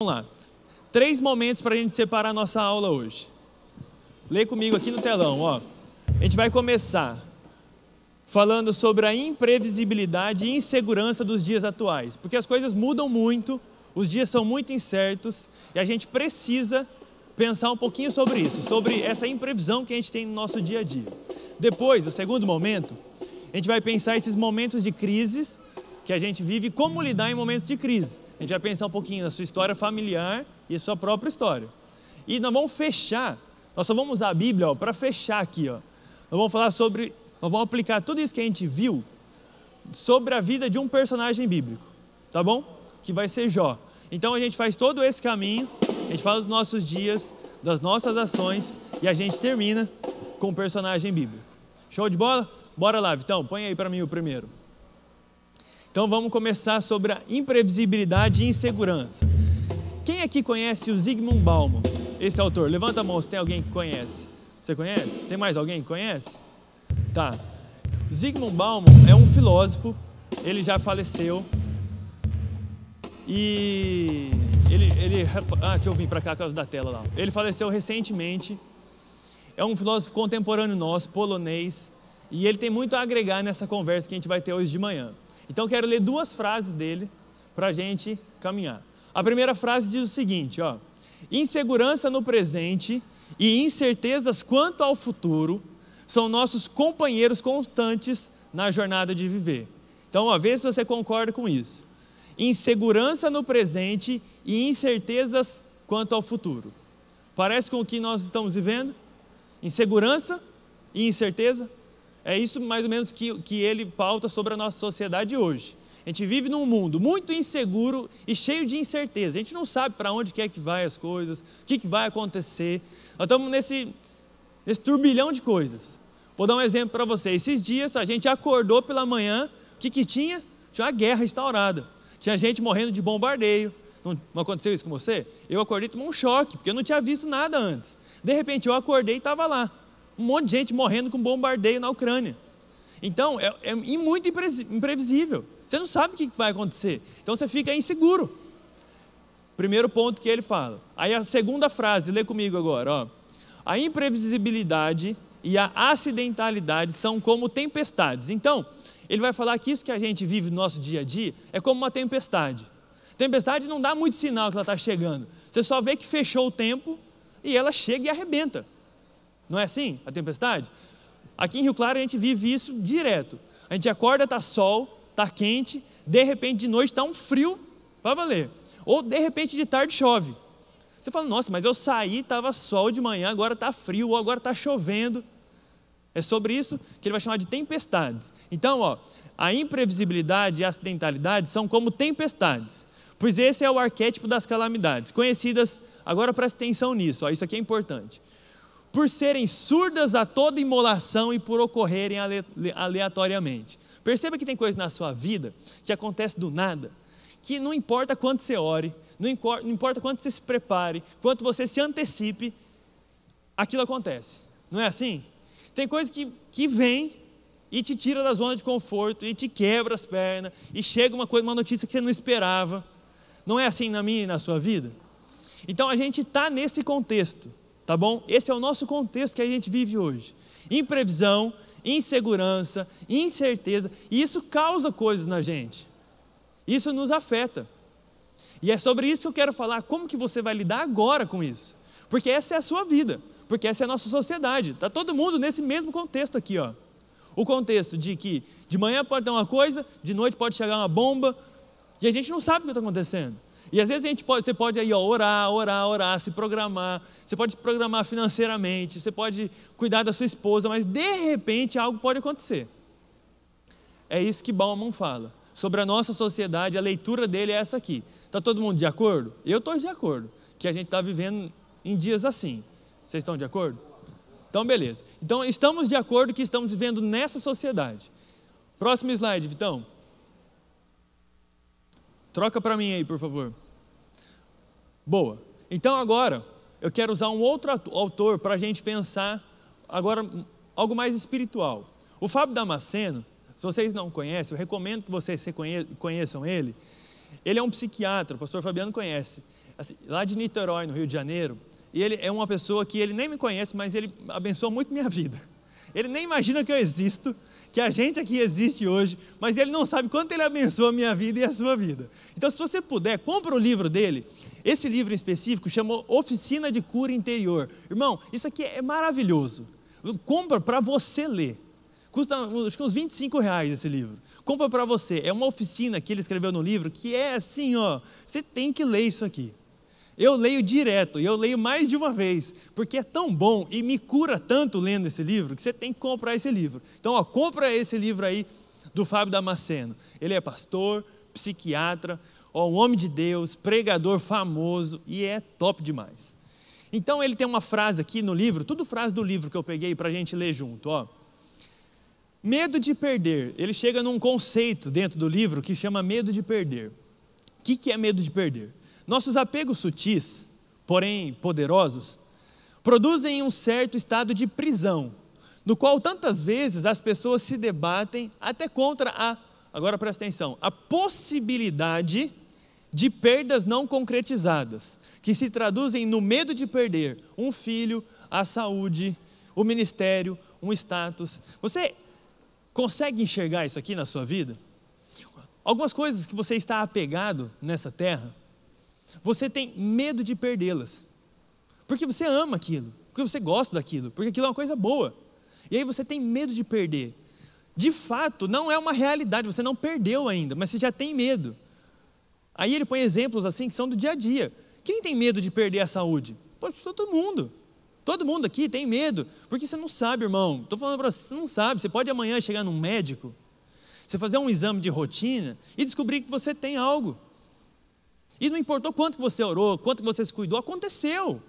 Vamos lá. 3 momentos para a gente separar a nossa aula hoje. Lê comigo aqui no telão, ó. A gente vai começar falando sobre a imprevisibilidade e insegurança dos dias atuais, porque as coisas mudam muito, os dias são muito incertos e a gente precisa pensar um pouquinho sobre isso, sobre essa imprevisão que a gente tem no nosso dia a dia. Depois, o segundo momento, a gente vai pensar esses momentos de crises que a gente vive e como lidar em momentos de crise. A gente vai pensar um pouquinho na sua história familiar e a sua própria história. E nós vamos fechar, nós só vamos usar a Bíblia para fechar aqui. Nós vamos falar sobre, nós vamos aplicar tudo isso que a gente viu sobre a vida de um personagem bíblico, tá bom? Que vai ser Jó. Então a gente faz todo esse caminho, a gente fala dos nossos dias, das nossas ações e a gente termina com o personagem bíblico. Show de bola? Bora lá, Vitão, põe aí para mim o primeiro. Então vamos começar sobre a imprevisibilidade e insegurança. Quem aqui conhece o Zygmunt Bauman, esse autor? Levanta a mão se tem alguém que conhece. Você conhece? Tem mais alguém que conhece? Tá. Zygmunt Bauman é um filósofo, ele já faleceu. E deixa eu vir para cá por causa da tela lá. Ele faleceu recentemente. É um filósofo contemporâneo nosso, polonês. E ele tem muito a agregar nessa conversa que a gente vai ter hoje de manhã. Então, quero ler 2 frases dele para a gente caminhar. A primeira frase diz o seguinte, ó: insegurança no presente e incertezas quanto ao futuro são nossos companheiros constantes na jornada de viver. Então, vê se você concorda com isso. Insegurança no presente e incertezas quanto ao futuro. Parece com o que nós estamos vivendo? Insegurança e incerteza? É isso mais ou menos que ele pauta sobre a nossa sociedade hoje. A gente vive num mundo muito inseguro e cheio de incerteza. A gente não sabe para onde quer que vai as coisas, o que vai acontecer. Nós estamos nesse turbilhão de coisas. Vou dar um exemplo para vocês. Esses dias a gente acordou pela manhã, o que tinha? Tinha uma guerra instaurada. Tinha gente morrendo de bombardeio. Não aconteceu isso com você? Eu acordei e tomei um choque, porque eu não tinha visto nada antes. De repente eu acordei e estava lá. Um monte de gente morrendo com bombardeio na Ucrânia. Então, é muito imprevisível. Você não sabe o que vai acontecer. Então, você fica inseguro. Primeiro ponto que ele fala. Aí, a segunda frase, lê comigo agora. Ó. A imprevisibilidade e a acidentalidade são como tempestades. Então, ele vai falar que isso que a gente vive no nosso dia a dia é como uma tempestade. Tempestade não dá muito sinal que ela está chegando. Você só vê que fechou o tempo e ela chega e arrebenta. Não é assim, a tempestade? Aqui em Rio Claro a gente vive isso direto. A gente acorda, está sol, está quente, de repente de noite está um frio, vai valer. Ou de repente de tarde chove. Você fala, nossa, mas eu saí, estava sol de manhã, agora está frio, ou agora está chovendo. É sobre isso que ele vai chamar de tempestades. Então, a imprevisibilidade e a acidentalidade são como tempestades. Pois esse é o arquétipo das calamidades, conhecidas, agora presta atenção nisso, isso aqui é importante. Por serem surdas a toda imolação e por ocorrerem aleatoriamente. Perceba que tem coisas na sua vida que acontece do nada, que não importa quanto você ore, não importa quanto você se prepare, quanto você se antecipe, aquilo acontece. Não é assim? Tem coisa que vem e te tira da zona de conforto, e te quebra as pernas, e chega uma notícia que você não esperava. Não é assim na minha e na sua vida? Então a gente está nesse contexto. Tá bom? Esse é o nosso contexto que a gente vive hoje. Imprevisão, insegurança, incerteza. E isso causa coisas na gente. Isso nos afeta. E é sobre isso que eu quero falar. Como que você vai lidar agora com isso? Porque essa é a sua vida. Porque essa é a nossa sociedade. Está todo mundo nesse mesmo contexto aqui. O contexto de que de manhã pode ter uma coisa, de noite pode chegar uma bomba. E a gente não sabe o que está acontecendo. E às vezes você pode aí, orar, se programar, você pode se programar financeiramente, você pode cuidar da sua esposa, mas de repente algo pode acontecer. É isso que Bauman fala. Sobre a nossa sociedade, a leitura dele é essa aqui. Está todo mundo de acordo? Eu estou de acordo, que a gente está vivendo em dias assim. Vocês estão de acordo? Então, beleza. Então, estamos de acordo que estamos vivendo nessa sociedade. Próximo slide, Vitão. Troca para mim aí, por favor. Boa. Então agora, eu quero usar um outro autor para a gente pensar agora algo mais espiritual. O Fábio Damasceno, se vocês não conhecem, eu recomendo que vocês conheçam ele. Ele é um psiquiatra, o pastor Fabiano conhece. assim, lá de Niterói, no Rio de Janeiro, e ele é uma pessoa que ele nem me conhece, mas ele abençoa muito minha vida. Ele nem imagina que eu existo, que a gente aqui existe hoje, mas ele não sabe quanto ele abençoa a minha vida e a sua vida. Então, se você puder, compra o livro dele. Esse livro em específico chama Oficina de Cura Interior. Irmão, isso aqui é maravilhoso. Compra para você ler. Custa acho que uns R$25 esse livro. Compra para você. É uma oficina que ele escreveu no livro que é assim, ó, você tem que ler isso aqui. Eu leio direto, e eu leio mais de uma vez, porque é tão bom e me cura tanto lendo esse livro, que você tem que comprar esse livro. Então, ó, compra esse livro aí do Fábio Damasceno. Ele é pastor, psiquiatra, ó, um homem de Deus, pregador famoso, e é top demais. Então, ele tem uma frase aqui no livro, tudo frase do livro que eu peguei para a gente ler junto, ó. Medo de perder. Ele chega num conceito dentro do livro que chama medo de perder. O que é medo de perder? Nossos apegos sutis, porém poderosos, produzem um certo estado de prisão, no qual tantas vezes as pessoas se debatem até contra agora presta atenção, a possibilidade de perdas não concretizadas, que se traduzem no medo de perder um filho, a saúde, o ministério, um status. Você consegue enxergar isso aqui na sua vida? Algumas coisas que você está apegado nessa terra, você tem medo de perdê-las, porque você ama aquilo, porque você gosta daquilo, porque aquilo é uma coisa boa, e aí você tem medo de perder. De fato, não é uma realidade, você não perdeu ainda, mas você já tem medo. Aí ele põe exemplos assim que são do dia a dia. Quem tem medo de perder a saúde? Poxa, todo mundo aqui tem medo, porque você não sabe, irmão, estou falando para você, você não sabe, você pode amanhã chegar num médico, você fazer um exame de rotina e descobrir que você tem algo. E não importou quanto você orou, quanto você se cuidou, aconteceu.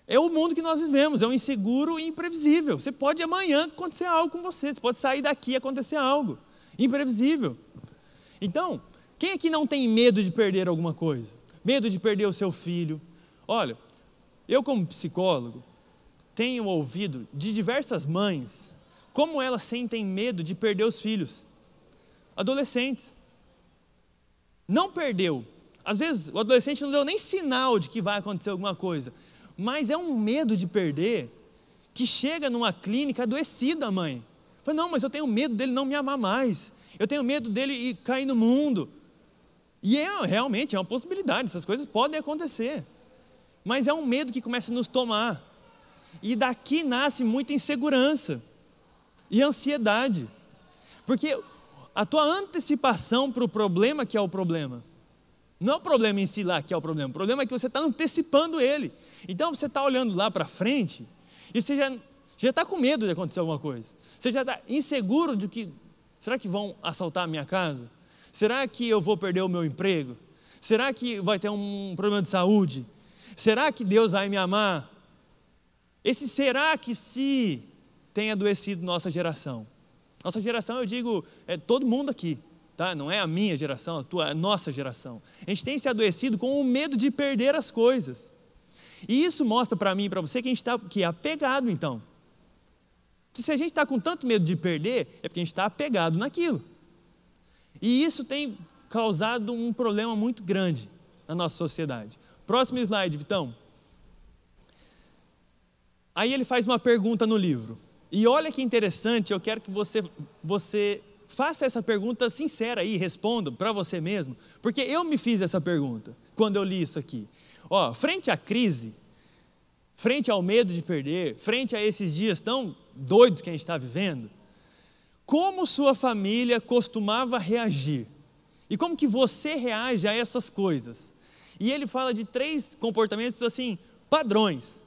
É o mundo que nós vivemos, é um inseguro e imprevisível. Você pode amanhã acontecer algo com você, você pode sair daqui e acontecer algo imprevisível. Então, quem aqui não tem medo de perder alguma coisa? Medo de perder o seu filho? Olha, eu como psicólogo, tenho ouvido de diversas mães, como elas sentem medo de perder os filhos. Adolescentes. Não perdeu. Às vezes o adolescente não deu nem sinal de que vai acontecer alguma coisa, mas é um medo de perder que chega numa clínica adoecida, a mãe. Fala, não, mas eu tenho medo dele não me amar mais, eu tenho medo dele cair no mundo. E realmente é uma possibilidade, essas coisas podem acontecer, mas é um medo que começa a nos tomar, e daqui nasce muita insegurança e ansiedade, porque a tua antecipação para o problema que é o problema, não é o problema em si lá que é o problema é que você está antecipando ele. Então você está olhando lá para frente e você já está com medo de acontecer alguma coisa. Você já está inseguro de que, será que vão assaltar a minha casa? Será que eu vou perder o meu emprego? Será que vai ter um problema de saúde? Será que Deus vai me amar? Esse será que se tem adoecido nossa geração. Nossa geração, eu digo, é todo mundo aqui. Tá? Não é a minha geração, a nossa geração. A gente tem se adoecido com o medo de perder as coisas. E isso mostra para mim e para você que a gente está apegado, então. Que se a gente está com tanto medo de perder, é porque a gente está apegado naquilo. E isso tem causado um problema muito grande na nossa sociedade. Próximo slide, Vitão. Aí ele faz uma pergunta no livro. E olha que interessante, eu quero que você faça essa pergunta sincera aí, responda para você mesmo, porque eu me fiz essa pergunta quando eu li isso aqui. Ó, frente à crise, frente ao medo de perder, frente a esses dias tão doidos que a gente está vivendo, como sua família costumava reagir? E como que você reage a essas coisas? E ele fala de 3 comportamentos assim, padrões,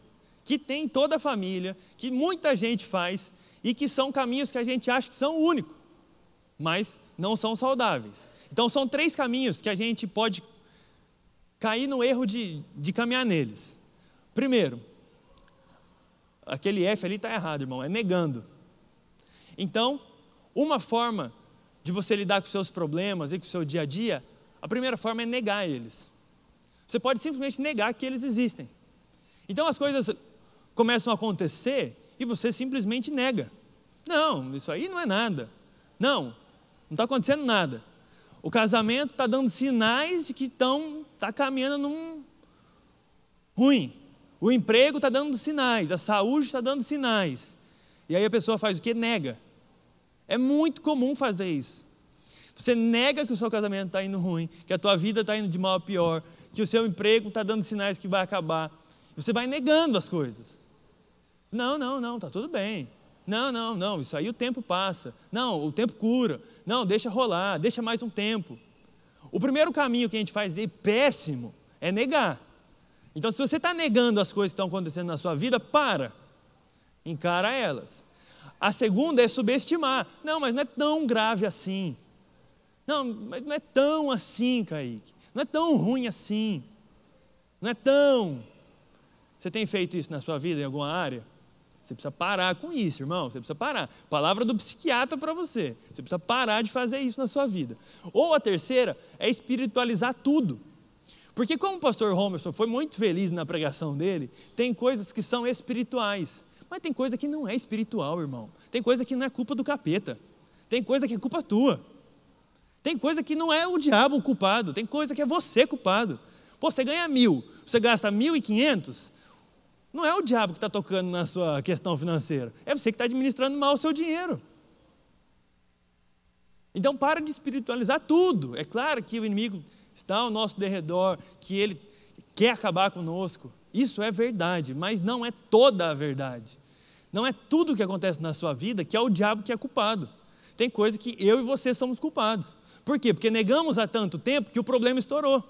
que tem toda a família, que muita gente faz e que são caminhos que a gente acha que são únicos, mas não são saudáveis. Então são 3 caminhos que a gente pode cair no erro de caminhar neles. Primeiro, aquele F ali está errado, irmão, é negando. Então, uma forma de você lidar com os seus problemas e com o seu dia a dia, a primeira forma é negar eles. Você pode simplesmente negar que eles existem. Então as coisas começam a acontecer e você simplesmente nega. Não, isso aí não é nada. Não está acontecendo nada. O casamento está dando sinais de que está caminhando ruim. O emprego está dando sinais, a saúde está dando sinais. E aí a pessoa faz o quê? Nega. É muito comum fazer isso. Você nega que o seu casamento está indo ruim, que a tua vida está indo de mal a pior, que o seu emprego está dando sinais que vai acabar. Você vai negando as coisas. Não, está tudo bem. Não, isso aí o tempo passa. Não, o tempo cura. Não, deixa rolar, deixa mais um tempo. O primeiro caminho que a gente faz péssimo é negar. Então, se você está negando as coisas que estão acontecendo na sua vida, encara elas. A segunda é subestimar. Não, mas não é tão grave assim. Não, mas não é tão assim, Kaique. Não é tão ruim assim. Não é tão... Você tem feito isso na sua vida, em alguma área? Você precisa parar com isso, irmão. Você precisa parar. Palavra do psiquiatra para você. Você precisa parar de fazer isso na sua vida. Ou a terceira é espiritualizar tudo. Porque como o pastor Romerson foi muito feliz na pregação dele, tem coisas que são espirituais. Mas tem coisa que não é espiritual, irmão. Tem coisa que não é culpa do capeta. Tem coisa que é culpa tua. Tem coisa que não é o diabo o culpado. Tem coisa que é você culpado. Pô, você ganha 1.000, você gasta 1.500... Não é o diabo que está tocando na sua questão financeira. É você que está administrando mal o seu dinheiro. Então, para de espiritualizar tudo. É claro que o inimigo está ao nosso derredor, que ele quer acabar conosco. Isso é verdade, mas não é toda a verdade. Não é tudo o que acontece na sua vida que é o diabo que é culpado. Tem coisa que eu e você somos culpados. Por quê? Porque negamos há tanto tempo que o problema estourou.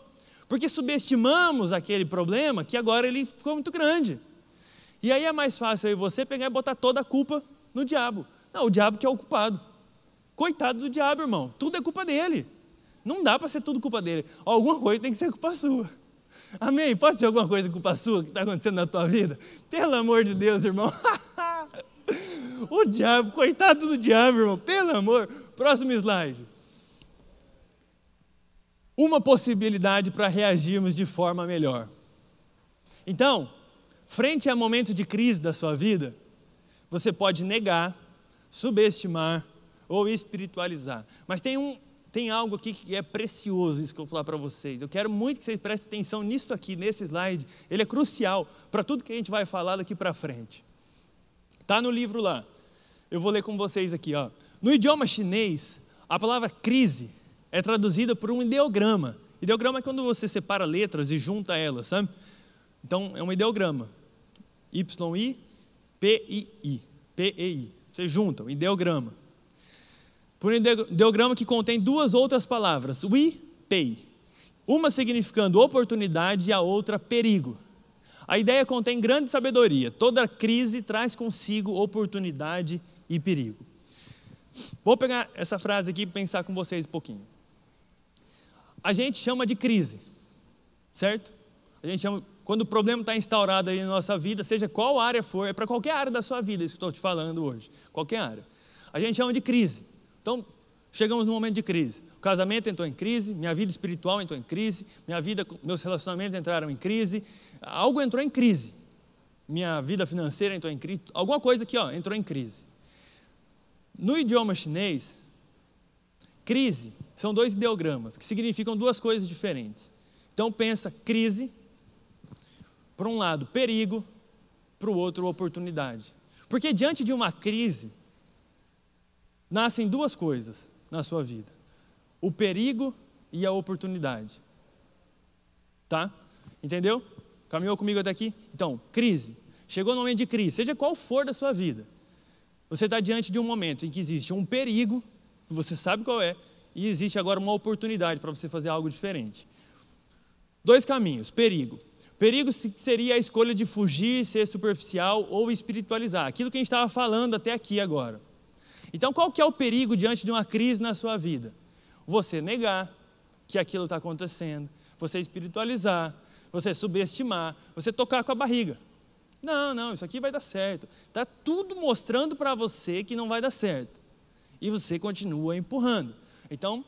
Porque subestimamos aquele problema que agora ele ficou muito grande. E aí é mais fácil eu e você pegar e botar toda a culpa no diabo. Não, o diabo que é o culpado. Coitado do diabo, irmão. Tudo é culpa dele. Não dá para ser tudo culpa dele. Alguma coisa tem que ser culpa sua. Amém? Pode ser alguma coisa culpa sua que está acontecendo na tua vida? Pelo amor de Deus, irmão. O diabo, coitado do diabo, irmão. Pelo amor. Próximo slide. Uma possibilidade para reagirmos de forma melhor. Então, frente a momentos de crise da sua vida, você pode negar, subestimar ou espiritualizar. Mas tem algo aqui que é precioso, isso que eu vou falar para vocês. Eu quero muito que vocês prestem atenção nisso aqui, nesse slide. Ele é crucial para tudo que a gente vai falar daqui para frente. Está no livro lá. Eu vou ler com vocês aqui. Ó. No idioma chinês, a palavra crise é traduzida por um ideograma. Ideograma é quando você separa letras e junta elas, sabe? Então, é um ideograma. Y-I, P-I-I. P-E-I. Você junta, um ideograma. Por um ideograma que contém duas outras palavras, Wi, Pei. Uma significando oportunidade e a outra perigo. A ideia contém grande sabedoria. Toda crise traz consigo oportunidade e perigo. Vou pegar essa frase aqui e pensar com vocês um pouquinho. A gente chama de crise, certo? A gente chama, quando o problema está instaurado aí na nossa vida, seja qual área for, é para qualquer área da sua vida, isso que estou te falando hoje, qualquer área. A gente chama de crise. Então, chegamos num momento de crise. O casamento entrou em crise, minha vida espiritual entrou em crise, meus relacionamentos entraram em crise, algo entrou em crise. Minha vida financeira entrou em crise, alguma coisa aqui entrou em crise. No idioma chinês, crise são dois ideogramas que significam duas coisas diferentes. Então pensa crise, para um lado perigo, para o outro oportunidade. Porque diante de uma crise, nascem duas coisas na sua vida: o perigo e a oportunidade. Tá? Entendeu? Caminhou comigo até aqui? Então, crise. Chegou no momento de crise, seja qual for da sua vida. Você está diante de um momento em que existe um perigo, que você sabe qual é, e existe agora uma oportunidade para você fazer algo diferente. Dois caminhos: perigo. Perigo seria a escolha de fugir, ser superficial ou espiritualizar. Aquilo que a gente estava falando até aqui agora. Então, qual que é o perigo diante de uma crise na sua vida? Você negar que aquilo está acontecendo, você espiritualizar, você subestimar, você tocar com a barriga. Não, isso aqui vai dar certo. Está tudo mostrando para você que não vai dar certo. E você continua empurrando. Então,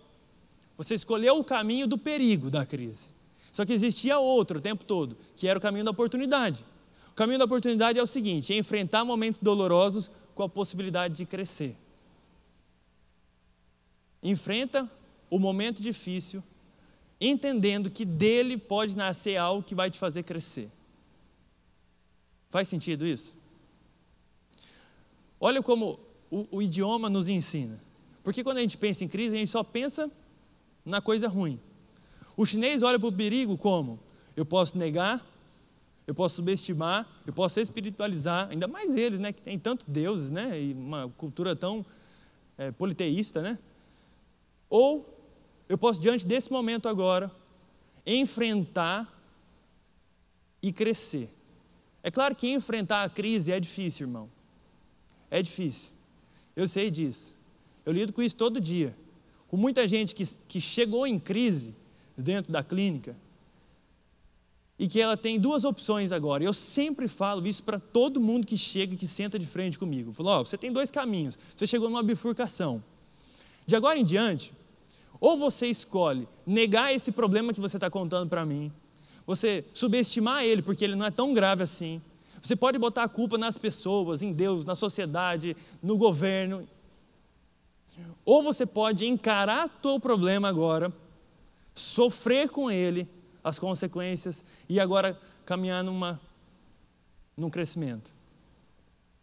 você escolheu o caminho do perigo da crise. Só que existia outro o tempo todo, que era o caminho da oportunidade. O caminho da oportunidade é o seguinte: é enfrentar momentos dolorosos com a possibilidade de crescer. Enfrenta o momento difícil, entendendo que dele pode nascer algo que vai te fazer crescer. Faz sentido isso? Olha como o idioma nos ensina. Porque quando a gente pensa em crise, a gente só pensa na coisa ruim. O chinês olha para o perigo como? Eu posso negar, eu posso subestimar, eu posso espiritualizar, ainda mais eles, né, que tem tantos deuses, né, e uma cultura tão politeísta, né? Ou eu posso, diante desse momento agora, enfrentar e crescer. É claro que enfrentar a crise é difícil, irmão. É difícil. Eu sei disso. Eu lido com isso todo dia. Com muita gente que chegou em crise dentro da clínica e que ela tem duas opções agora. Eu sempre falo isso para todo mundo que chega e que senta de frente comigo. Eu falo, você tem dois caminhos. Você chegou numa bifurcação. De agora em diante, ou você escolhe negar esse problema que você está contando para mim, você subestimar ele porque ele não é tão grave assim, você pode botar a culpa nas pessoas, em Deus, na sociedade, no governo, ou você pode encarar o teu problema agora, sofrer com ele as consequências e agora caminhar num crescimento.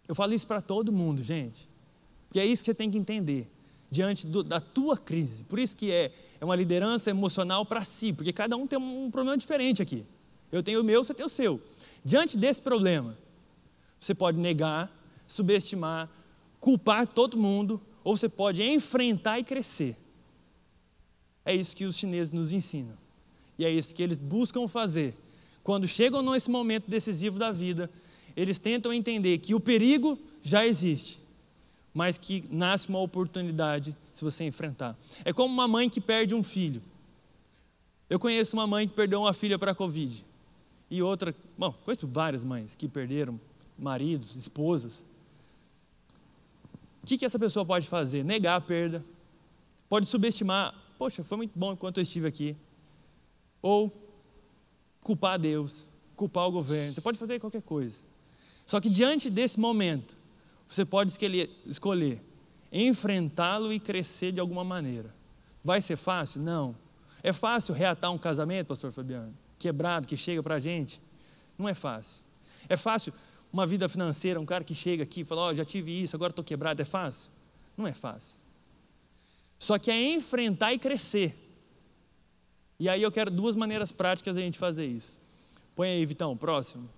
Eu falo isso para todo mundo, gente, porque é isso que você tem que entender diante da tua crise. Por isso que é uma liderança emocional para si, porque cada um tem um problema diferente aqui. Eu tenho o meu, você tem o seu. Diante desse problema, você pode negar, subestimar, culpar todo mundo, ou você pode enfrentar e crescer. É isso que os chineses nos ensinam. E é isso que eles buscam fazer. Quando chegam nesse momento decisivo da vida, eles tentam entender que o perigo já existe, mas que nasce uma oportunidade se você enfrentar. É como uma mãe que perde um filho. Eu conheço uma mãe que perdeu uma filha para a Covid. E outra, conheço várias mães que perderam maridos, esposas. O que essa pessoa pode fazer? Negar a perda. Pode subestimar. Poxa, foi muito bom enquanto eu estive aqui. Ou culpar Deus, culpar o governo. Você pode fazer qualquer coisa. Só que diante desse momento, você pode escolher enfrentá-lo e crescer de alguma maneira. Vai ser fácil? Não. É fácil reatar um casamento, pastor Fabiano? Quebrado, que chega para a gente? Não é fácil. É fácil uma vida financeira, um cara que chega aqui e fala, já tive isso, agora estou quebrado, é fácil? Não é fácil. Só que é enfrentar e crescer. E aí eu quero duas maneiras práticas da gente fazer isso. Põe aí, Vitão, próximo.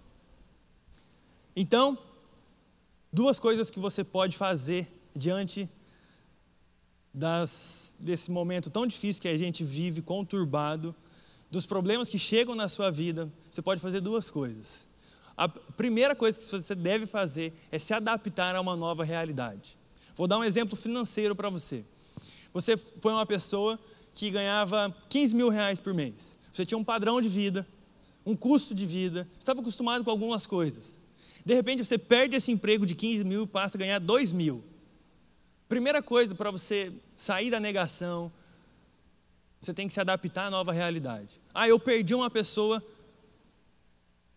Então, duas coisas que você pode fazer diante desse momento tão difícil que a gente vive, conturbado, dos problemas que chegam na sua vida. Você pode fazer duas coisas. A primeira coisa que você deve fazer é se adaptar a uma nova realidade. Vou dar um exemplo financeiro para você. Você foi uma pessoa que ganhava 15 mil reais por mês. Você tinha um padrão de vida, um custo de vida, estava acostumado com algumas coisas. De repente você perde esse emprego de 15 mil e passa a ganhar 2 mil. Primeira coisa para você sair da negação, você tem que se adaptar à nova realidade. Eu perdi uma pessoa.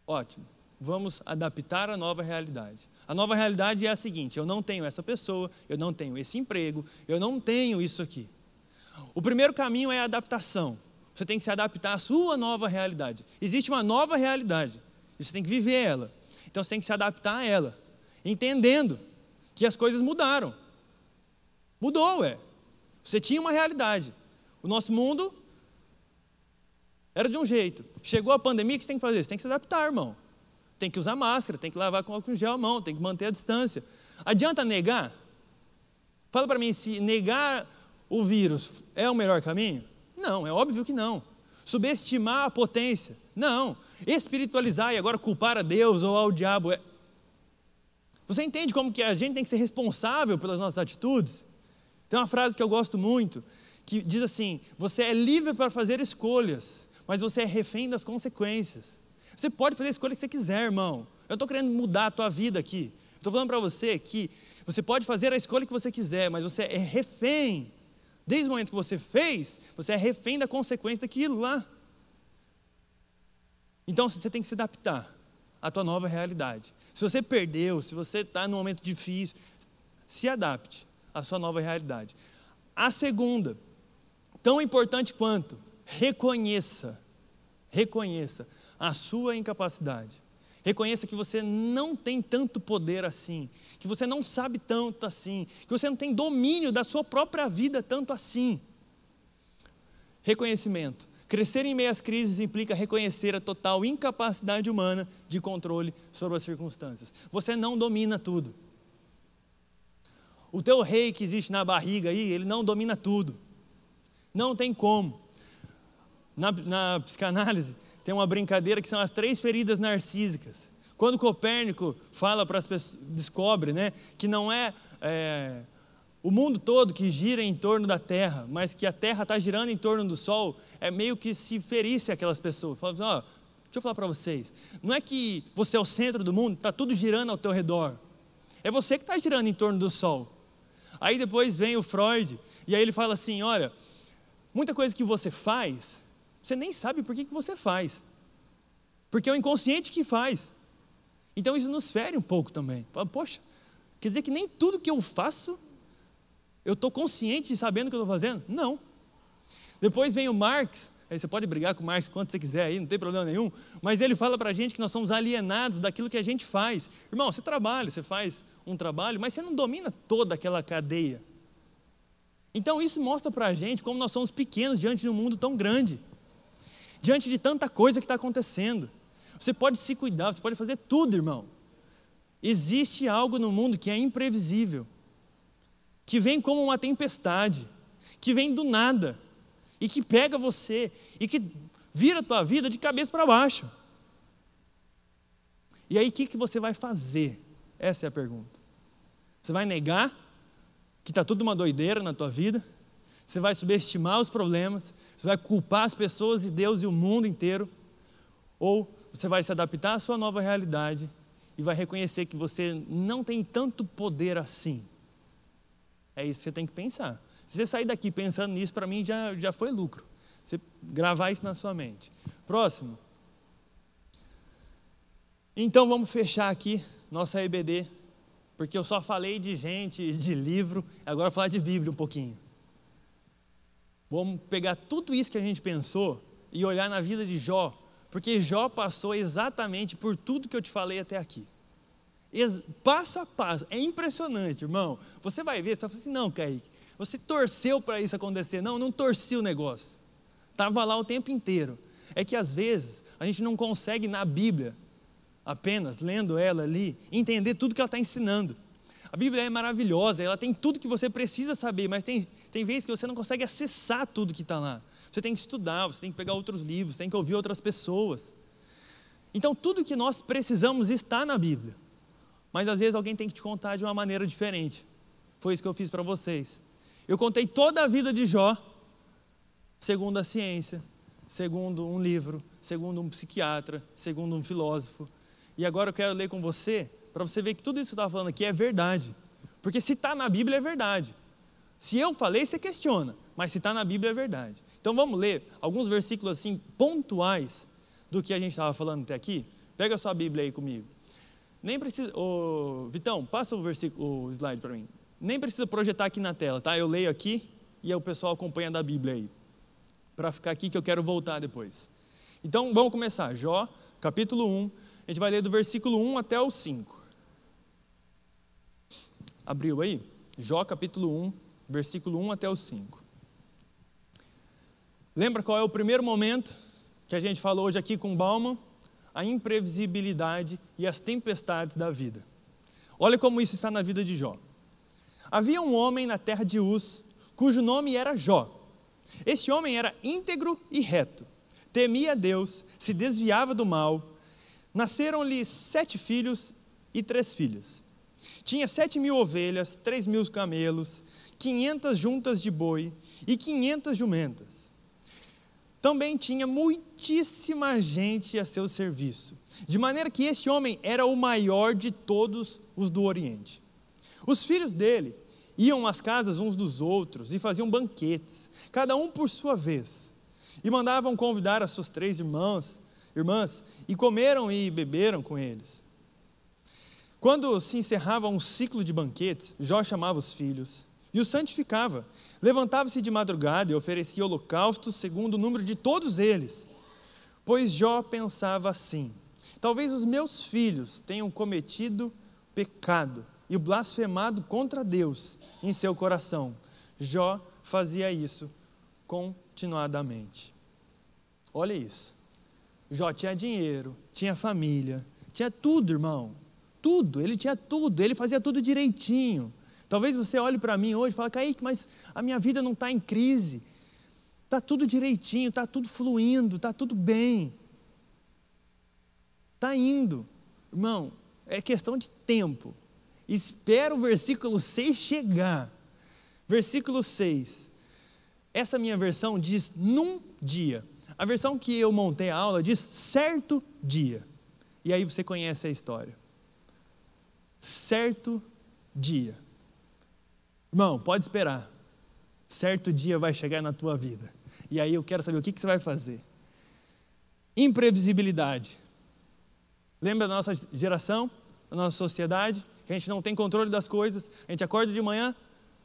Ótimo, vamos adaptar a nova realidade. A nova realidade é a seguinte: eu não tenho essa pessoa, eu não tenho esse emprego, eu não tenho isso aqui. O primeiro caminho é a adaptação. Você tem que se adaptar à sua nova realidade. Existe uma nova realidade e você tem que viver ela. Então você tem que se adaptar a ela, entendendo que as coisas mudaram. Mudou, Você tinha uma realidade. O nosso mundo era de um jeito. Chegou a pandemia, o que você tem que fazer? Você tem que se adaptar, irmão. Tem que usar máscara, tem que lavar com álcool em gel a mão, tem que manter a distância. Adianta negar? Fala para mim, se negar o vírus é o melhor caminho? Não, é óbvio que não. Subestimar a potência? Não. Espiritualizar e agora culpar a Deus ou ao diabo? Você entende como que a gente tem que ser responsável pelas nossas atitudes? Tem uma frase que eu gosto muito, que diz assim: você é livre para fazer escolhas, mas você é refém das consequências. Você pode fazer a escolha que você quiser, irmão. Eu estou querendo mudar a tua vida aqui. Estou falando para você que você pode fazer a escolha que você quiser, mas você é refém. Desde o momento que você fez, você é refém da consequência daquilo lá. Então você tem que se adaptar à tua nova realidade. Se você perdeu, se você está num momento difícil, se adapte à sua nova realidade. A segunda, tão importante quanto, reconheça a sua incapacidade. Reconheça que você não tem tanto poder assim, que você não sabe tanto assim, que você não tem domínio da sua própria vida tanto assim. Reconhecimento. Crescer em meio às crises implica reconhecer a total incapacidade humana de controle sobre as circunstâncias. Você não domina tudo. O teu rei que existe na barriga aí, ele não domina tudo. Não tem como. Na psicanálise, tem uma brincadeira que são as 3 feridas narcísicas. Quando Copérnico fala para as pessoas, descobre, né, que não é o mundo todo que gira em torno da Terra, mas que a Terra está girando em torno do Sol, é meio que se ferisse aquelas pessoas. Fala assim, deixa eu falar para vocês, não é que você é o centro do mundo, está tudo girando ao teu redor. É você que está girando em torno do Sol. Aí depois vem o Freud, e aí ele fala assim, olha, muita coisa que você faz, você nem sabe por que você faz. Porque é o inconsciente que faz. Então isso nos fere um pouco também. Fala, poxa, quer dizer que nem tudo que eu faço, eu estou consciente e sabendo o que eu estou fazendo? Não. Depois vem o Marx, aí você pode brigar com o Marx quanto você quiser aí, não tem problema nenhum, mas ele fala para a gente que nós somos alienados daquilo que a gente faz. Irmão, você trabalha, você faz um trabalho, mas você não domina toda aquela cadeia. Então isso mostra para a gente como nós somos pequenos diante de um mundo tão grande. Diante de tanta coisa que está acontecendo. Você pode se cuidar, você pode fazer tudo, irmão. Existe algo no mundo que é imprevisível, que vem como uma tempestade, que vem do nada, e que pega você, e que vira a tua vida de cabeça para baixo. E aí o que você vai fazer? Essa é a pergunta. Você vai negar que está tudo uma doideira na tua vida? Você vai subestimar os problemas? Você vai culpar as pessoas e Deus e o mundo inteiro? Ou você vai se adaptar à sua nova realidade e vai reconhecer que você não tem tanto poder assim? É isso que você tem que pensar. Se você sair daqui pensando nisso, para mim já foi lucro. Você gravar isso na sua mente. Próximo. Então vamos fechar aqui nossa EBD, porque eu só falei de gente, de livro, agora eu vou falar de Bíblia um pouquinho. Vamos pegar tudo isso que a gente pensou e olhar na vida de Jó, porque Jó passou exatamente por tudo que eu te falei até aqui. Passo a passo, é impressionante, irmão. Você vai ver, você vai falar assim, não, Kaique, você torceu para isso acontecer. Não torci o negócio. Estava lá o tempo inteiro. É que às vezes a gente não consegue na Bíblia, apenas lendo ela ali, entender tudo que ela está ensinando. A Bíblia é maravilhosa, ela tem tudo que você precisa saber, mas tem vezes que você não consegue acessar tudo que está lá. Você tem que estudar, você tem que pegar outros livros, tem que ouvir outras pessoas. Então tudo que nós precisamos está na Bíblia. Mas às vezes alguém tem que te contar de uma maneira diferente. Foi isso que eu fiz para vocês. Eu contei toda a vida de Jó, segundo a ciência, segundo um livro, segundo um psiquiatra, segundo um filósofo. E agora eu quero ler com você, para você ver que tudo isso que eu estava falando aqui é verdade. Porque se está na Bíblia é verdade. Se eu falei, você questiona, mas se está na Bíblia é verdade. Então vamos ler alguns versículos assim pontuais do que a gente estava falando até aqui. Pega a sua Bíblia aí comigo. Nem precisa, Vitão, passa o slide para mim. Nem precisa projetar aqui na tela, tá? Eu leio aqui e o pessoal acompanha da Bíblia aí. Para ficar aqui que eu quero voltar depois. Então vamos começar. Jó, capítulo 1. A gente vai ler do versículo 1 até o 5. Abriu aí? Jó, capítulo 1, versículo 1 até o 5. Lembra qual é o primeiro momento que a gente falou hoje aqui com Bauman? A imprevisibilidade e as tempestades da vida. Olha como isso está na vida de Jó. Havia um homem na terra de Uz, cujo nome era Jó. Este homem era íntegro e reto, temia a Deus, se desviava do mal. Nasceram-lhe 7 filhos e 3 filhas. Tinha 7.000 ovelhas, 3.000 camelos, 500 juntas de boi e 500 jumentas. Também tinha muitíssima gente a seu serviço, de maneira que este homem era o maior de todos os do Oriente. Os filhos dele iam às casas uns dos outros e faziam banquetes, cada um por sua vez, e mandavam convidar as suas 3 irmãs, e comeram e beberam com eles. Quando se encerrava um ciclo de banquetes, Jó chamava os filhos e os santificava. Levantava-se de madrugada e oferecia holocaustos segundo o número de todos eles. Pois Jó pensava assim: talvez os meus filhos tenham cometido pecado e blasfemado contra Deus em seu coração. Jó fazia isso continuadamente. Olha isso. Jó tinha dinheiro, tinha família, tinha tudo, irmão. Tudo, ele tinha tudo, ele fazia tudo direitinho. Talvez você olhe para mim hoje e fale, Kaique, mas a minha vida não está em crise. Está tudo direitinho, está tudo fluindo, está tudo bem. Está indo. Irmão, é questão de tempo. Espera o versículo 6 chegar. Versículo 6. Essa minha versão diz num dia. A versão que eu montei a aula diz certo dia. E aí você conhece a história. Certo dia. Irmão, pode esperar. Certo dia vai chegar na tua vida. E aí eu quero saber o que você vai fazer. Imprevisibilidade. Lembra da nossa geração, da nossa sociedade, que a gente não tem controle das coisas, a gente acorda de manhã,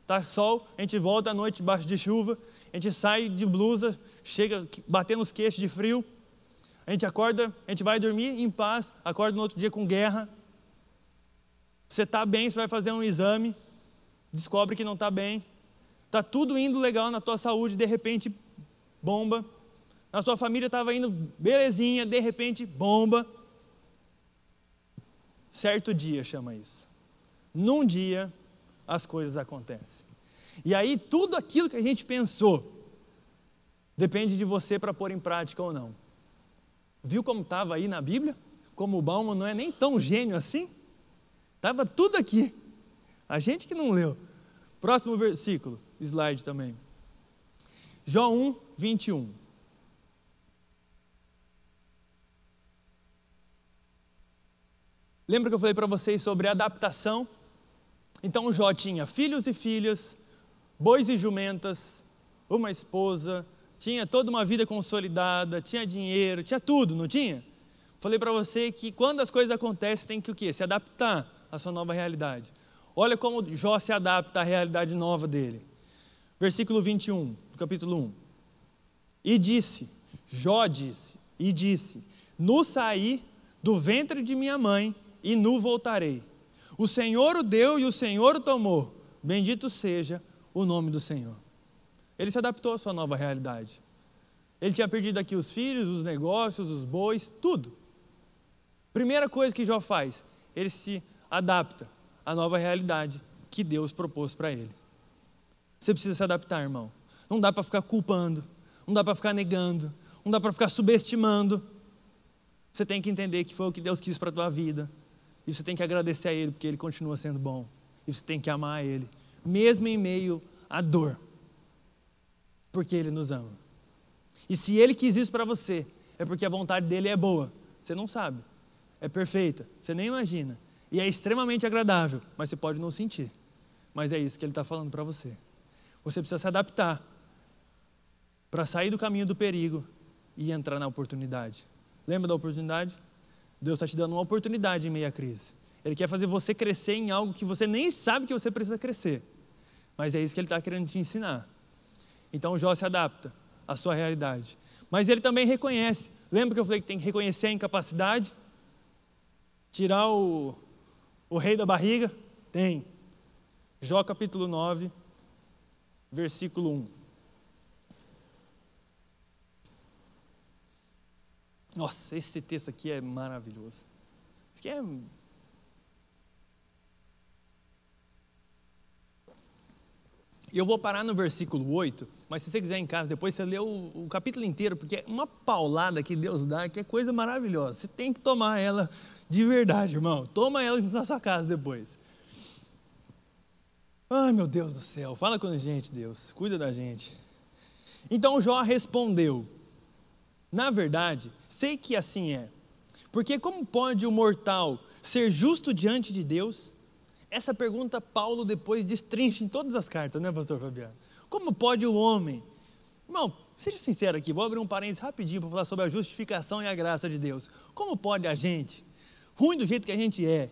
está sol, a gente volta à noite debaixo de chuva, a gente sai de blusa, chega batendo os queixos de frio, a gente acorda, a gente vai dormir em paz, acorda no outro dia com guerra. Você está bem, você vai fazer um exame, descobre que não está bem, está tudo indo legal na tua saúde, de repente, bomba. Na sua família estava indo belezinha, de repente, bomba. Certo dia chama isso. Num dia, as coisas acontecem. E aí, tudo aquilo que a gente pensou, depende de você para pôr em prática ou não. Viu como estava aí na Bíblia? Como o Bauman não é nem tão gênio assim? Estava tudo aqui. A gente que não leu. Próximo versículo, slide também. Jó 1, 21. Lembra que eu falei para vocês sobre adaptação? Então Jó tinha filhos e filhas, bois e jumentas, uma esposa, tinha toda uma vida consolidada, tinha dinheiro, tinha tudo, não tinha? Falei para você que quando as coisas acontecem tem que o quê? Se adaptar à sua nova realidade. Olha como Jó se adapta à realidade nova dele. Versículo 21, do capítulo 1. E disse, Jó disse, e disse, nu saí do ventre de minha mãe, e nu voltarei. O Senhor o deu e o Senhor o tomou. Bendito seja o nome do Senhor. Ele se adaptou à sua nova realidade. Ele tinha perdido aqui os filhos, os negócios, os bois, tudo. Primeira coisa que Jó faz, ele se adapta à nova realidade que Deus propôs para ele. Você precisa se adaptar, irmão. Não dá para ficar culpando, não dá para ficar negando, não dá para ficar subestimando. Você tem que entender que foi o que Deus quis para a tua vida. E você tem que agradecer a Ele, porque Ele continua sendo bom. E você tem que amar a Ele, mesmo em meio à dor. Porque Ele nos ama. E se Ele quis isso para você, é porque a vontade dEle é boa. Você não sabe. É perfeita. Você nem imagina. E é extremamente agradável, mas você pode não sentir. Mas é isso que Ele está falando para você. Você precisa se adaptar para sair do caminho do perigo e entrar na oportunidade. Lembra da oportunidade? Deus está te dando uma oportunidade em meio à crise. Ele quer fazer você crescer em algo que você nem sabe que você precisa crescer. Mas é isso que Ele está querendo te ensinar. Então Jó se adapta à sua realidade. Mas ele também reconhece. Lembra que eu falei que tem que reconhecer a incapacidade? Tirar o rei da barriga? Tem. Jó capítulo 9, versículo 1. Nossa, esse texto aqui é maravilhoso. Isso aqui é... Eu vou parar no versículo 8, mas se você quiser em casa, depois você lê o capítulo inteiro, porque é uma paulada que Deus dá, que é coisa maravilhosa. Você tem que tomar ela de verdade, irmão. Toma ela na sua casa depois. Ai, meu Deus do céu. Fala com a gente, Deus. Cuida da gente. Então Jó respondeu: na verdade, sei que assim é. Porque como pode o mortal ser justo diante de Deus? Essa pergunta Paulo depois destrincha em todas as cartas, né, pastor Fabiano? Como pode o homem? Irmão, seja sincero aqui, vou abrir um parênteses rapidinho para falar sobre a justificação e a graça de Deus. Como pode a gente, ruim do jeito que a gente é,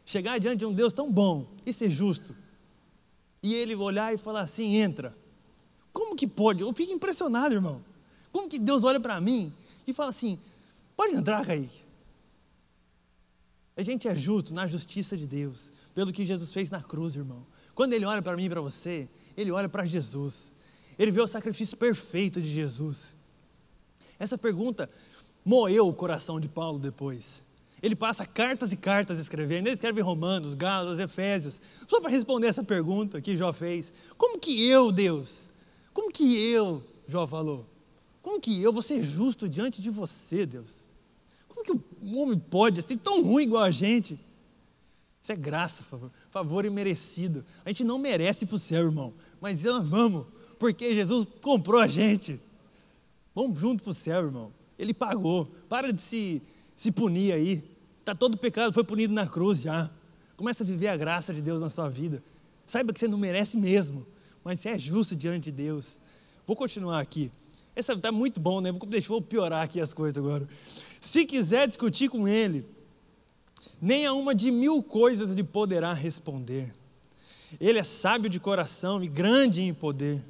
chegar diante de um Deus tão bom e ser justo? E Ele olhar e falar assim, entra. Como que pode? Eu fico impressionado, irmão. Como que Deus olha para mim e fala assim, pode entrar, Kaique. A gente é justo na justiça de Deus, pelo que Jesus fez na cruz, irmão. Quando Ele olha para mim e para você, Ele olha para Jesus. Ele vê o sacrifício perfeito de Jesus. Essa pergunta moeu o coração de Paulo depois. Ele passa cartas e cartas escrevendo. Ele escreve Romanos, Gálatas, Efésios, só para responder essa pergunta que Jó fez. Como que eu, Deus? Como que eu, Jó falou? Como que eu vou ser justo diante de você, Deus? Como que um homem pode ser tão ruim igual a gente? Isso é graça, favor imerecido. A gente não merece ir para o céu, irmão, mas nós vamos, porque Jesus comprou a gente. Vamos junto para o céu, irmão. Ele pagou. Para de se punir aí. Está todo pecado, foi punido na cruz já. Começa a viver a graça de Deus na sua vida. Saiba que você não merece mesmo, mas você é justo diante de Deus. Vou continuar aqui. Essa está muito bom, né? Vou piorar aqui as coisas agora. Se quiser discutir com ele, nem a uma de 1000 coisas lhe poderá responder. Ele é sábio de coração e grande em poder.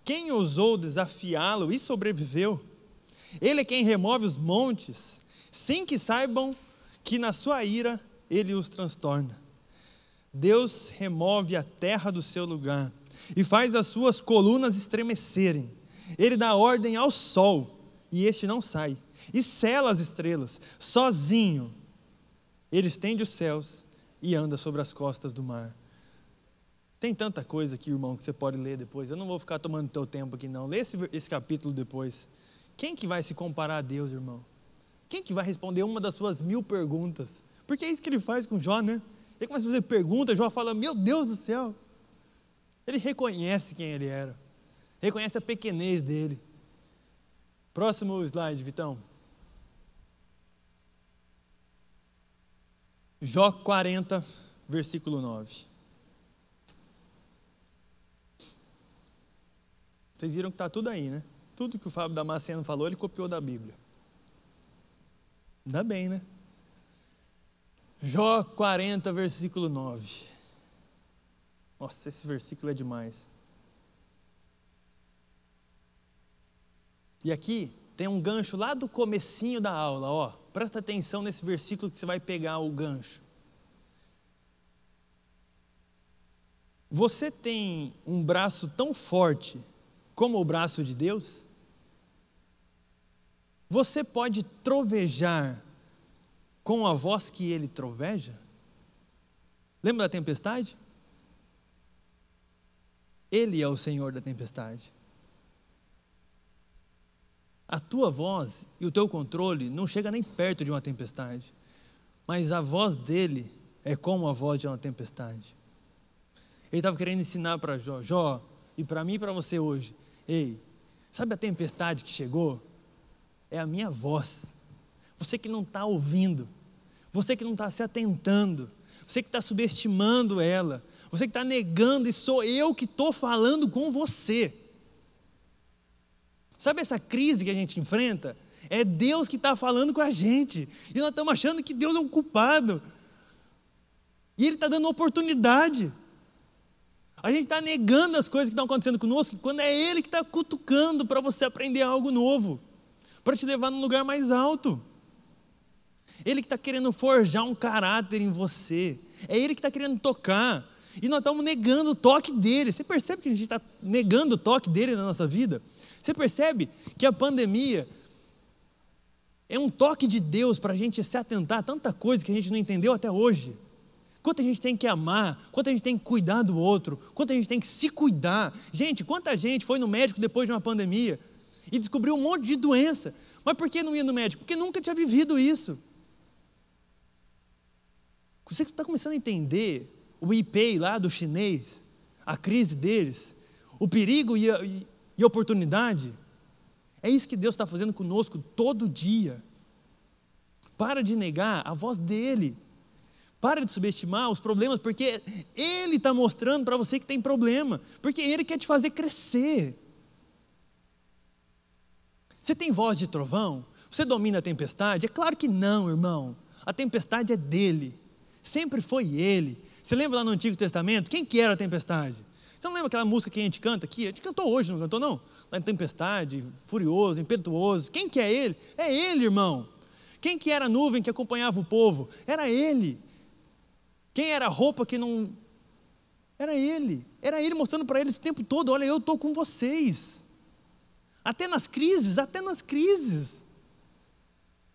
Quem ousou desafiá-lo e sobreviveu? Ele é quem remove os montes, sem que saibam que na sua ira ele os transtorna. Deus remove a terra do seu lugar e faz as suas colunas estremecerem. Ele dá ordem ao sol e este não sai, e sela as estrelas. Sozinho ele estende os céus e anda sobre as costas do mar. Tem tanta coisa aqui, irmão, que você pode ler depois. Eu não vou ficar tomando teu tempo aqui não. Lê esse capítulo depois. Quem que vai se comparar a Deus, irmão? Quem que vai responder uma das suas 1000 perguntas? Porque é isso que ele faz com Jó, né? Ele começa a fazer perguntas, Jó fala, meu Deus do céu. Ele reconhece quem ele era. Reconhece a pequenez dele. Próximo slide, Vitão. Jó 40, versículo 9. Vocês viram que está tudo aí, né? Tudo que o Fábio Damasceno falou, ele copiou da Bíblia. Ainda bem, né? Jó 40, versículo 9. Nossa, esse versículo é demais. E aqui tem um gancho lá do comecinho da aula, ó. Presta atenção nesse versículo que você vai pegar o gancho. Você tem um braço tão forte como o braço de Deus? Você pode trovejar com a voz que ele troveja? Lembra da tempestade? Ele é o Senhor da tempestade. A tua voz e o teu controle não chega nem perto de uma tempestade, mas a voz dele é como a voz de uma tempestade. Ele estava querendo ensinar para Jó, e para mim e para você hoje, ei, sabe a tempestade que chegou? É a minha voz. Você que não está ouvindo, você que não está se atentando, você que está subestimando ela, você que está negando, e sou eu que estou falando com você. Sabe essa crise que a gente enfrenta? É Deus que está falando com a gente, e nós estamos achando que Deus é o culpado, e Ele está dando oportunidade. A gente está negando as coisas que estão acontecendo conosco, quando é Ele que está cutucando para você aprender algo novo, para te levar num lugar mais alto. Ele que está querendo forjar um caráter em você, é Ele que está querendo tocar, e nós estamos negando o toque dEle. Você percebe que a gente está negando o toque dEle na nossa vida? Você percebe que a pandemia é um toque de Deus para a gente se atentar a tanta coisa que a gente não entendeu até hoje? Quanto a gente tem que amar, quanto a gente tem que cuidar do outro, quanto a gente tem que se cuidar. Gente, quanta gente foi no médico depois de uma pandemia e descobriu um monte de doença, mas por que não ia no médico? Porque nunca tinha vivido isso. Você está começando a entender o IPEI lá do chinês, a crise deles, o perigo e a oportunidade? É isso que Deus está fazendo conosco todo dia. Para de negar a voz dEle. Para de subestimar os problemas, porque Ele está mostrando para você que tem problema, porque Ele quer te fazer crescer. Você tem voz de trovão? Você domina a tempestade? É claro que não, irmão. A tempestade é dEle. Sempre foi Ele. Você lembra lá no Antigo Testamento? Quem que era a tempestade? Você não lembra aquela música que a gente canta aqui? A gente cantou hoje, não cantou não? Lá em tempestade, furioso, impetuoso. Quem que é Ele? É Ele, irmão. Quem que era a nuvem que acompanhava o povo? Era Ele. Quem era a roupa que não... Era Ele. Era Ele mostrando para eles o tempo todo, olha, eu estou com vocês. Até nas crises, até nas crises.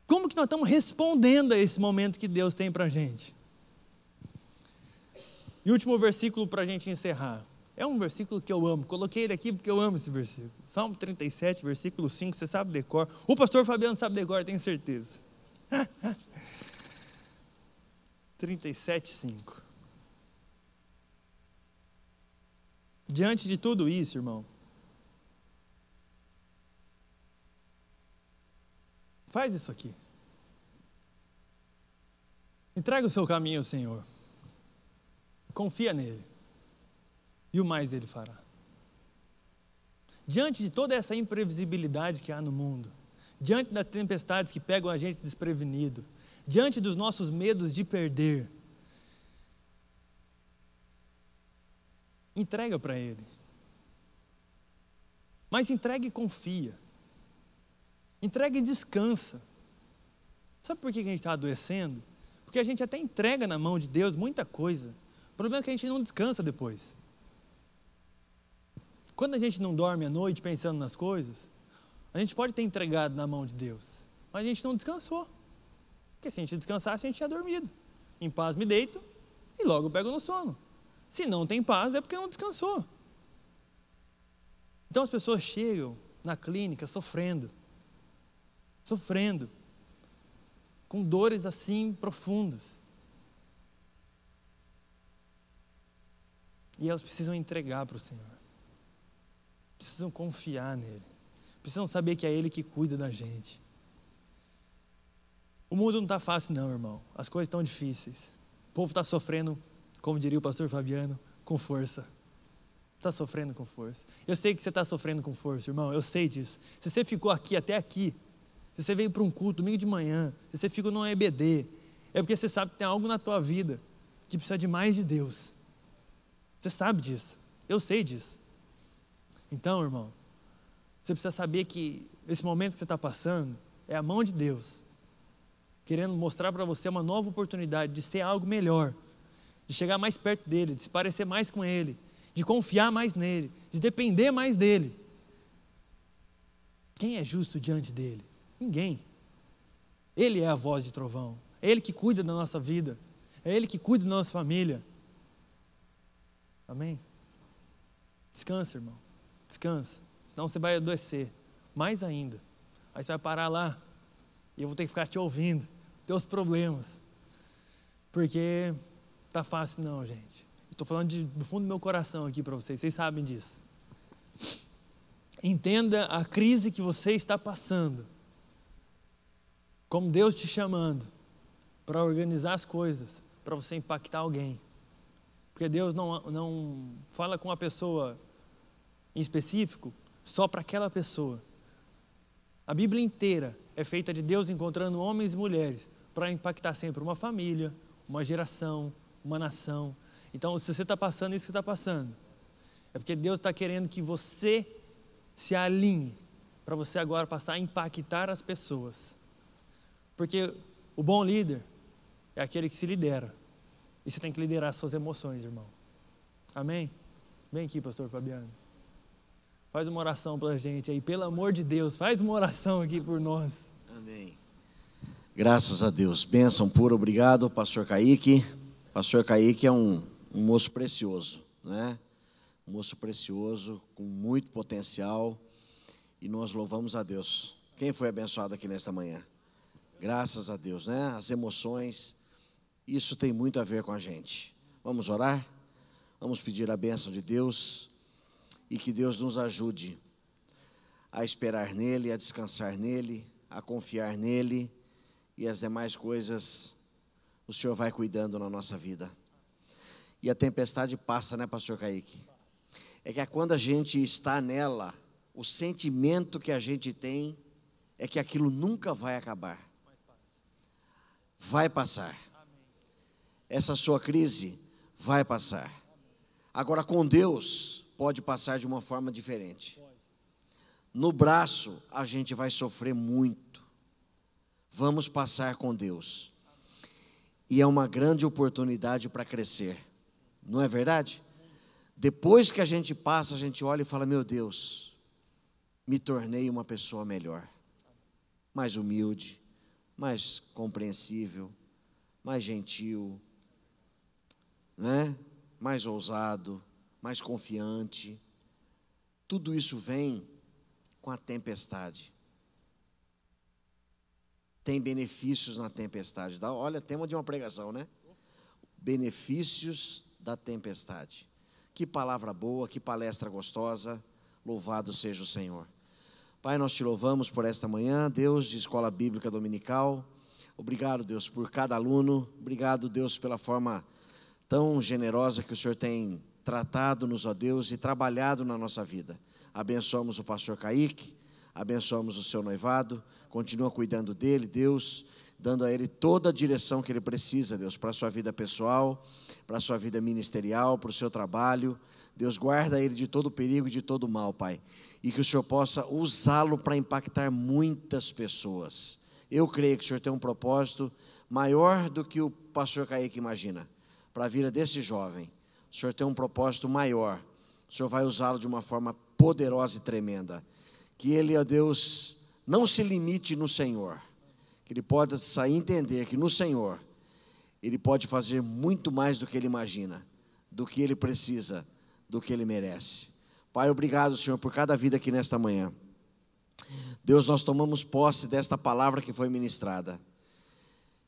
Como que nós estamos respondendo a esse momento que Deus tem para a gente? E último versículo para a gente encerrar. É um versículo que eu amo. Coloquei ele aqui porque eu amo esse versículo. Salmo 37, versículo 5, você sabe decor. O pastor Fabiano sabe decor, tenho certeza. 37, 5. Diante de tudo isso, irmão, faz isso aqui. Entrega o seu caminho ao Senhor. Confia nele. E o mais Ele fará. Diante de toda essa imprevisibilidade que há no mundo, diante das tempestades que pegam a gente desprevenido, diante dos nossos medos de perder, entrega para Ele. Mas entrega e confia. Entrega e descansa. Sabe por que a gente está adoecendo? Porque a gente até entrega na mão de Deus muita coisa. O problema é que a gente não descansa depois. Quando a gente não dorme à noite pensando nas coisas, a gente pode ter entregado na mão de Deus, mas a gente não descansou. Porque se a gente descansasse, a gente tinha dormido. Em paz me deito e logo pego no sono. Se não tem paz, é porque não descansou. Então as pessoas chegam na clínica sofrendo, com dores assim profundas. E elas precisam entregar para o Senhor. Precisam confiar nele. Precisam saber que é Ele que cuida da gente. O mundo não está fácil não, irmão. As coisas estão difíceis. O povo está sofrendo, como diria o pastor Fabiano, com força. Está sofrendo com força. Eu sei que você está sofrendo com força, irmão. Eu sei disso. Se você ficou aqui até aqui, se você veio para um culto domingo de manhã, se você ficou num EBD, é porque você sabe que tem algo na tua vida que precisa de mais de Deus. Você sabe disso. Eu sei disso. Então, irmão, você precisa saber que esse momento que você está passando é a mão de Deus, querendo mostrar para você uma nova oportunidade de ser algo melhor, de chegar mais perto dEle, de se parecer mais com Ele, de confiar mais nele, de depender mais dEle. Quem é justo diante dEle? Ninguém. Ele é a voz de trovão, é Ele que cuida da nossa vida, é Ele que cuida da nossa família. Amém? Descansa, irmão. Descansa, senão você vai adoecer, mais ainda. Aí você vai parar lá, e eu vou ter que ficar te ouvindo, teus problemas, porque tá fácil não, gente. Estou falando do fundo do meu coração aqui para vocês sabem disso. Entenda a crise que você está passando, como Deus te chamando, para organizar as coisas, para você impactar alguém, porque Deus não fala com uma pessoa em específico, só para aquela pessoa. A Bíblia inteira é feita de Deus encontrando homens e mulheres para impactar sempre uma família, uma geração, uma nação. Então, se você está passando isso que está passando, é porque Deus está querendo que você se alinhe para você agora passar a impactar as pessoas. Porque o bom líder é aquele que se lidera. E você tem que liderar as suas emoções, irmão. Amém? Vem aqui, pastor Fabiano. Faz uma oração pela gente aí, pelo amor de Deus, faz uma oração aqui por nós. Amém. Graças a Deus. Bênção pura, obrigado, pastor Kaique. Pastor Kaique é um moço precioso, né? Um moço precioso, com muito potencial, e nós louvamos a Deus. Quem foi abençoado aqui nesta manhã? Graças a Deus, né? As emoções, isso tem muito a ver com a gente. Vamos orar? Vamos pedir a bênção de Deus. E que Deus nos ajude a esperar nele, a descansar nele, a confiar nele, e as demais coisas o Senhor vai cuidando na nossa vida. E a tempestade passa, né, pastor Kaique? É que quando a gente está nela, o sentimento que a gente tem é que aquilo nunca vai acabar. Vai passar. Essa sua crise vai passar. Agora, com Deus pode passar de uma forma diferente. No braço, a gente vai sofrer muito. vamos passar com Deus. E é uma grande oportunidade para crescer, não é verdade? Depois que a gente passa, a gente olha e fala: meu Deus, me tornei uma pessoa melhor, mais humilde, mais compreensível, mais gentil, né? Mais ousado, mais confiante. Tudo isso vem com a tempestade. Tem benefícios na tempestade. Olha, tema de uma pregação, né? Benefícios da tempestade. Que palavra boa, que palestra gostosa. Louvado seja o Senhor. Pai, nós te louvamos por esta manhã, Deus, de Escola Bíblica Dominical. Obrigado, Deus, por cada aluno. Obrigado, Deus, pela forma tão generosa que o Senhor tem tratado-nos, ó Deus, e trabalhado na nossa vida. Abençoamos o pastor Kaique, abençoamos o seu noivado, continua cuidando dele, Deus, dando a ele toda a direção que ele precisa, Deus, para a sua vida pessoal, para a sua vida ministerial, para o seu trabalho. Deus, guarda ele de todo perigo e de todo mal, Pai, e que o Senhor possa usá-lo para impactar muitas pessoas. Eu creio que o Senhor tem um propósito maior do que o pastor Kaique imagina, para a vida desse jovem. O Senhor tem um propósito maior, o Senhor vai usá-lo de uma forma poderosa e tremenda. Que ele, ó Deus, não se limite no Senhor, que ele possa sair entender que no Senhor, ele pode fazer muito mais do que ele imagina, do que ele precisa, do que ele merece. Pai, obrigado, Senhor, por cada vida aqui nesta manhã. Deus, nós tomamos posse desta palavra que foi ministrada,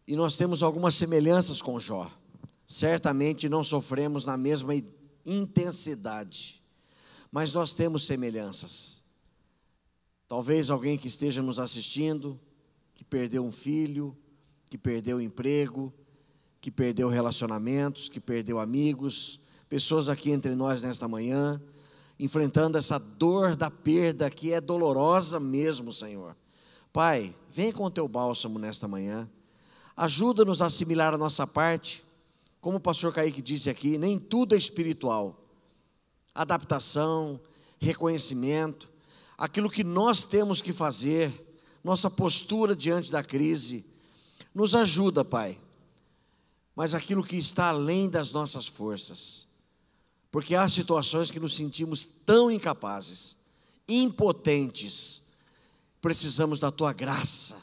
e nós temos algumas semelhanças com Jó. Certamente não sofremos na mesma intensidade, mas nós temos semelhanças. Talvez alguém que esteja nos assistindo, que perdeu um filho, que perdeu o emprego, que perdeu relacionamentos, que perdeu amigos, pessoas aqui entre nós nesta manhã, enfrentando essa dor da perda que é dolorosa mesmo, Senhor. Pai, vem com o teu bálsamo nesta manhã, ajuda-nos a assimilar a nossa parte. Como o pastor Kaique disse aqui, nem tudo é espiritual. Adaptação, reconhecimento, aquilo que nós temos que fazer, nossa postura diante da crise, nos ajuda, Pai. Mas aquilo que está além das nossas forças, porque há situações que nos sentimos tão incapazes, impotentes, precisamos da Tua graça.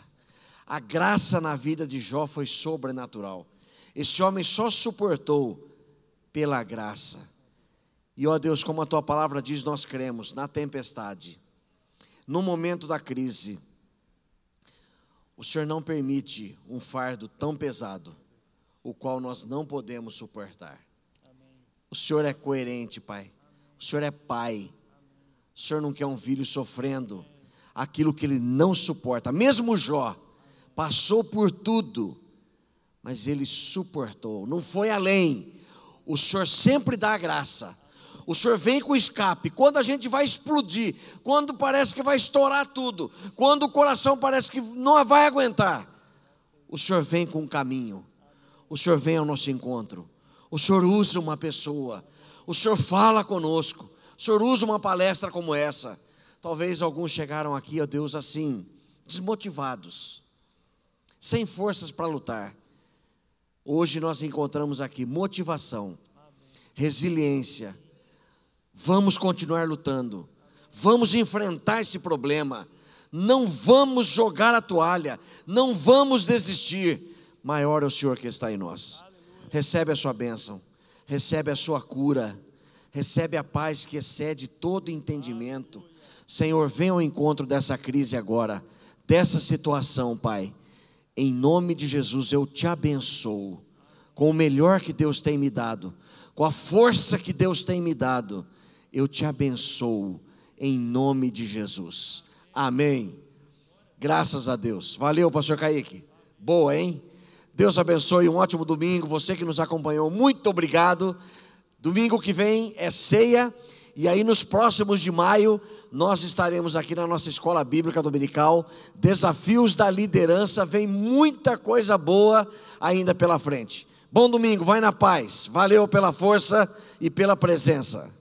A graça na vida de Jó foi sobrenatural. Esse homem só suportou pela graça. E ó Deus, como a Tua palavra diz, nós cremos na tempestade, no momento da crise, o Senhor não permite um fardo tão pesado, o qual nós não podemos suportar. O Senhor é coerente, Pai. O Senhor é Pai. O Senhor não quer um filho sofrendo aquilo que ele não suporta. Mesmo Jó passou por tudo, mas ele suportou, não foi além. O Senhor sempre dá a graça. O Senhor vem com o escape. Quando a gente vai explodir, quando parece que vai estourar tudo, quando o coração parece que não vai aguentar, o Senhor vem com um caminho. O Senhor vem ao nosso encontro. O Senhor usa uma pessoa. O Senhor fala conosco. O Senhor usa uma palestra como essa. Talvez alguns chegaram aqui, ó Deus, assim, desmotivados, sem forças para lutar. Hoje nós encontramos aqui motivação, resiliência. Vamos continuar lutando, vamos enfrentar esse problema, não vamos jogar a toalha, não vamos desistir. Maior é o Senhor que está em nós. Recebe a sua bênção, recebe a sua cura, recebe a paz que excede todo entendimento. Senhor, venha ao encontro dessa crise agora, dessa situação, Pai. Em nome de Jesus eu te abençoo, com o melhor que Deus tem me dado, com a força que Deus tem me dado, eu te abençoo, em nome de Jesus, amém. Graças a Deus. Valeu, pastor Kaique. Boa, hein? Deus abençoe, um ótimo domingo. Você que nos acompanhou, muito obrigado. Domingo que vem é ceia, e aí nos próximos de maio nós estaremos aqui na nossa Escola Bíblica Dominical. Desafios da liderança, vem muita coisa boa ainda pela frente. Bom domingo, vai na paz. Valeu pela força e pela presença.